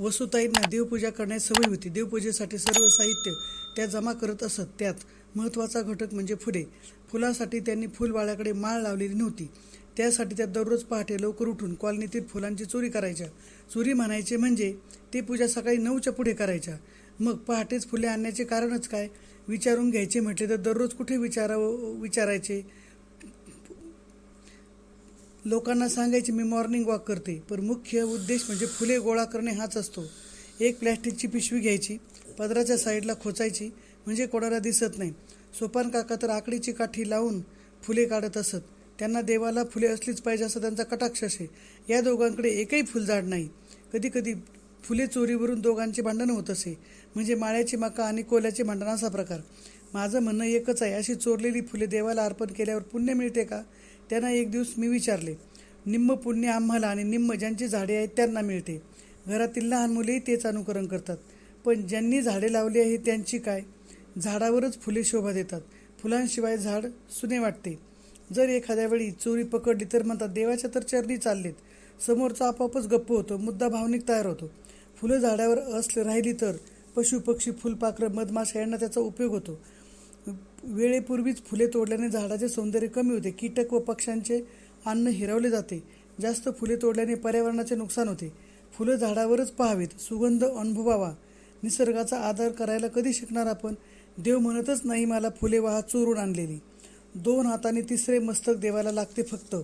वसुताईंना देवपूजा करण्याची सवय होती. देवपूजेसाठी सर्व साहित्य त्या जमा करत असत. त्यात महत्त्वाचा घटक म्हणजे फुले. फुलासाठी त्यांनी फुलवाळ्याकडे माळ लावलेली नव्हती. त्यासाठी त्या दररोज पहाटे लवकर उठून कॉलनीतील फुलांची चोरी करायच्या. चोरी म्हणायचे म्हणजे ते पूजा सकाळी 9च्या पुढे करायच्या. मग पहाटेच फुले आणण्याचे कारणच काय विचारून घ्यायचे म्हटले तर दररोज कुठे विचारायचे. लोकांना सांगायचे मी मॉर्निंग वॉक करते, पण मुख्य उद्देश म्हणजे फुले गोळा करणे हाच असतो. एक प्लॅस्टिकची पिशवी घ्यायची, पदराच्या साईडला खोचायची म्हणजे कोणाला दिसत नाही. सोपान काका तर आकडीची काठी लावून फुले काढत असत. त्यांना देवाला फुले असलीच पाहिजे असा त्यांचा कटाक्ष असे. या दोघांकडे एकही फुलझाड नाही. कधी कधी फुले चोरीवरून दोघांचे भांडण होत असे. म्हणजे माळ्याची मका आणि कोल्याचे भांडण असा प्रकार. माझं म्हणणं एकच आहे, अशी चोरलेली फुले देवाला अर्पण केल्यावर पुण्य मिळते का? त्यांना एक दिवस मी विचारले. निम्म पुण्य आम्हाला आणि निम्म ज्यांची झाडे आहेत त्यांना मिळते. घरातील लहान मुलेही तेच अनुकरण करतात. पण ज्यांनी झाडे लावली आहे त्यांची काय? झाडावरच फुले शोभा देतात. फुलांशिवाय झाड सुने वाटते. जर एखाद्या वेळी चोरी पकडली तर म्हणतात देवाच्या तर चरणी चाललेत. समोरचा आपोआपच गप्प होतो, मुद्दा भावनिक तयार होतो. फुलं झाडावर राहिली तर पशु पक्षी फुलपाखरं मधमाशा यांना त्याचा उपयोग होतो. वेळेपूर्वीच फुले तोडल्याने झाडाचे सौंदर्य कमी होते. कीटक व पक्ष्यांचे अन्न हिरावले जाते. जास्त फुले तोडल्याने पर्यावरणाचे नुकसान होते. फुलं झाडावरच पाहावीत, सुगंध अनुभवावा. निसर्गाचा आदर करायला कधी शिकणार आपण? देव म्हणतच नाही मला फुले वाहा चोरून आणलेली. 2 हाताने तिसरे मस्तक देवाला लागते फक्त.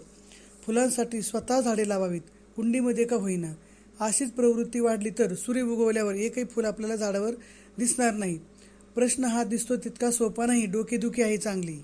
फुलांसाठी स्वतः झाडे लावावीत, कुंडीमध्ये का होईना. अशीच प्रवृत्ती वाढली तर सूर्य उगवल्यावर एकही फुल आपल्याला झाडावर दिसणार नाही. प्रश्न हा दिसतो तितका सोपा नाही. डोकेदुखी आहे चांगली.